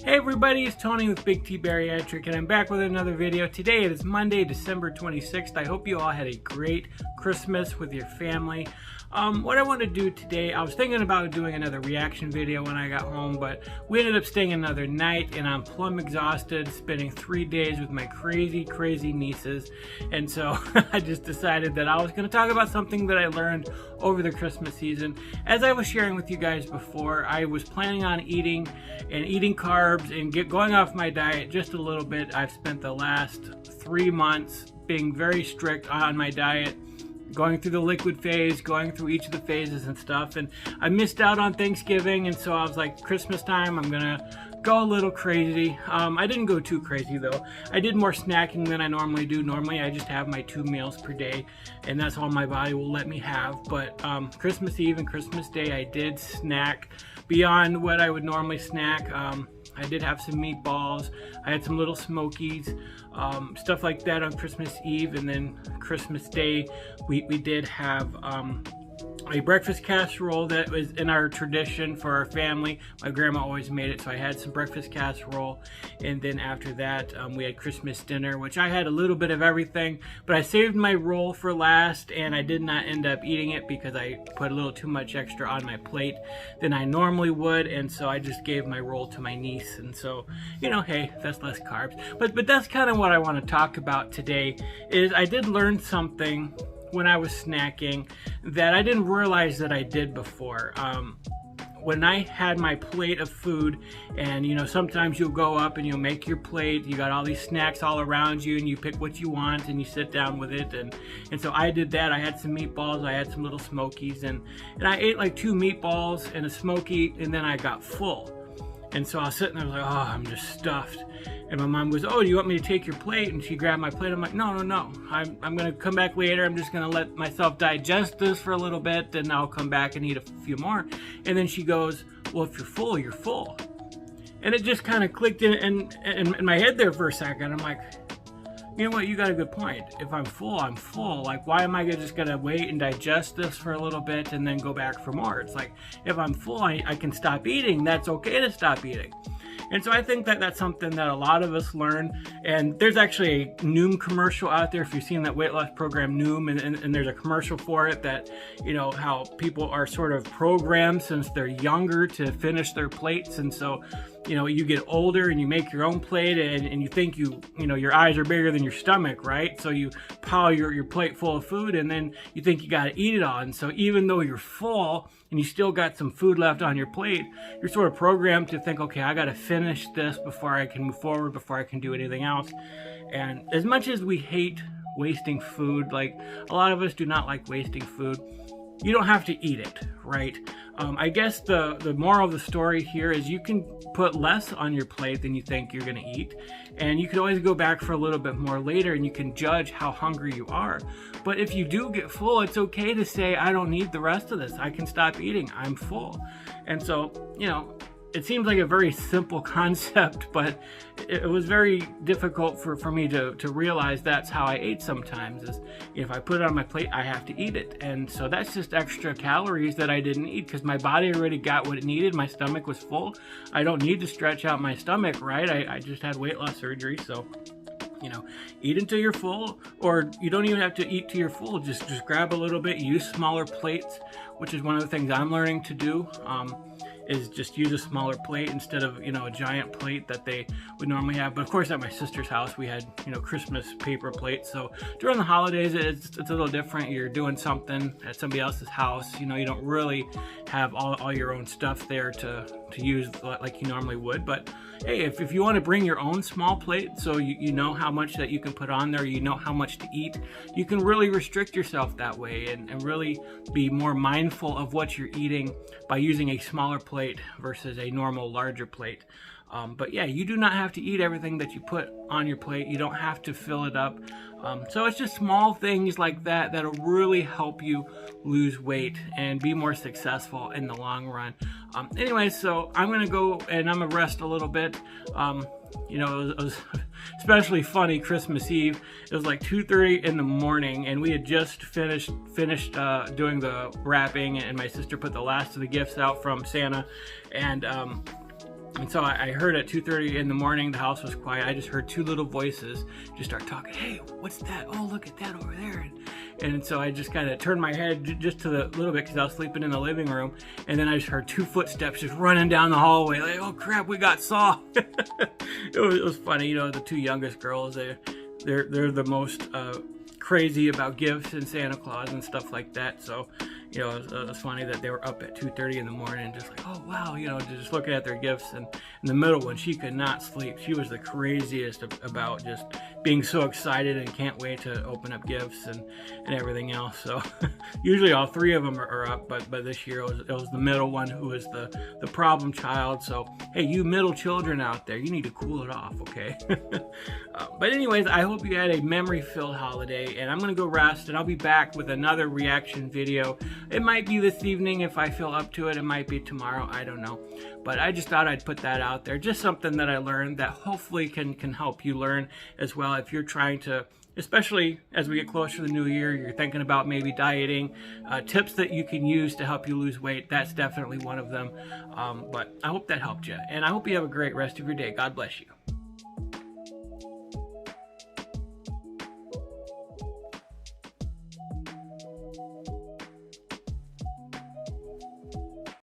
Hey everybody, it's Tony with Big T Bariatric, and I'm back with another video. Today it is Monday, December 26th. I hope you all had a great Christmas with your family. What I want to do today, I was thinking about doing another reaction video when I got home, but we ended up staying another night, and I'm plumb exhausted, spending 3 days with my crazy nieces. And so I just decided that I was going to talk about something that I learned over the Christmas season. As I was sharing with you guys before, I was planning on eating carbs and going off my diet just a little bit. I've spent the last 3 months being very strict on my diet, going through the liquid phase, going through each of the phases and stuff, and I missed out on Thanksgiving, and so I was like, Christmas time, I'm gonna go a little crazy. I didn't go too crazy though. I did more snacking than I normally do. Normally I just have my 2 meals per day, and that's all my body will let me have. But Christmas Eve and Christmas Day, I did snack beyond what I would normally snack. I did have some meatballs, I had some little smokies, stuff like that on Christmas Eve, and then Christmas Day we did have a breakfast casserole that was in our tradition for our family. My grandma always made it, so I had some breakfast casserole, and then after that we had Christmas dinner, which I had a little bit of everything, but I saved my roll for last, and I did not end up eating it because I put a little too much extra on my plate than I normally would, and so I just gave my roll to my niece. And so, you know, hey, that's less carbs. But that's kind of what I want to talk about today. Is I did learn something when I was snacking that I didn't realize that I did before. When I had my plate of food, and you know, sometimes you'll go up and you'll make your plate, you got all these snacks all around you, and you pick what you want and you sit down with it, and so I did that. I had some meatballs, I had some little smokies, and I ate like 2 meatballs and a smoky, and then I got full. And so I was sitting there like, oh, I'm just stuffed. And my mom goes, oh, do you want me to take your plate? And she grabbed my plate. I'm like, no. I'm going to come back later. I'm just going to let myself digest this for a little bit, and I'll come back and eat a few more. And then she goes, well, if you're full, you're full. And it just kind of clicked in my head there for a second. I'm like, you know what, you got a good point. If I'm full, I'm full. Like, why am I just gonna wait and digest this for a little bit and then go back for more? It's like, if I'm full, I can stop eating. That's okay to stop eating. And so I think that that's something that a lot of us learn. And there's actually a Noom commercial out there, if you've seen that weight loss program Noom, and there's a commercial for it that, you know, how people are sort of programmed since they're younger to finish their plates. And so, you know, you get older and you make your own plate, and you think you know, your eyes are bigger than your stomach, right? So you pile your plate full of food, and then you think you got to eat it all. And so even though you're full and you still got some food left on your plate, you're sort of programmed to think, okay, I got to finish this before I can move forward, before I can do anything else. And as much as we hate wasting food, like a lot of us do not like wasting food, you don't have to eat it, right? I guess the moral of the story here is you can put less on your plate than you think you're gonna eat, and you can always go back for a little bit more later, and you can judge how hungry you are. But if you do get full, it's okay to say, I don't need the rest of this. I can stop eating, I'm full. And so, you know, it seems like a very simple concept, but it was very difficult for me to realize that's how I ate sometimes. Is if I put it on my plate, I have to eat it. And so that's just extra calories that I didn't eat because my body already got what it needed. My stomach was full. I don't need to stretch out my stomach, right? I just had weight loss surgery, so, you know, eat until you're full, or you don't even have to eat till you're full. Just grab a little bit, use smaller plates, which is one of the things I'm learning to do. Is just use a smaller plate instead of, you know, a giant plate that they would normally have. But of course, at my sister's house, we had, you know, Christmas paper plates. So during the holidays, it's a little different. You're doing something at somebody else's house. You know, you don't really have all your own stuff there to use like you normally would. But hey, if you want to bring your own small plate, so you know how much that you can put on there, you know how much to eat, you can really restrict yourself that way and really be more mindful of what you're eating by using a smaller plate versus a normal larger plate. But yeah, you do not have to eat everything that you put on your plate. You don't have to fill it up. So it's just small things like that that'll really help you lose weight and be more successful in the long run. Anyway, so I'm gonna go and I'm gonna rest a little bit. You know, it was especially funny Christmas Eve. It was like 2:30 in the morning, and we had just finished doing the wrapping, and my sister put the last of the gifts out from Santa, and And so I heard at 2:30 in the morning, the house was quiet. I just heard two little voices just start talking. Hey, what's that? Oh, look at that over there. And so I just kind of turned my head just to the little bit because I was sleeping in the living room. And then I just heard two footsteps just running down the hallway. Like, oh crap, we got Saw. It was funny, you know, the two youngest girls, they're the most crazy about gifts and Santa Claus and stuff like that. So, you know, it was funny that they were up at 2:30 in the morning, just like, oh wow, you know, just looking at their gifts. And in the middle one, she could not sleep. She was the craziest about just being so excited and can't wait to open up gifts and everything else. So usually all three of them are up, but this year it was the middle one who was the problem child. So hey, you middle children out there, you need to cool it off, okay? But anyways, I hope you had a memory-filled holiday, and I'm gonna go rest, and I'll be back with another reaction video. It might be this evening if I feel up to it. It might be tomorrow, I don't know. But I just thought I'd put that out there. Just something that I learned that hopefully can help you learn as well if you're trying to, especially as we get closer to the new year, you're thinking about maybe dieting, tips that you can use to help you lose weight. That's definitely one of them. But I hope that helped you. And I hope you have a great rest of your day. God bless you.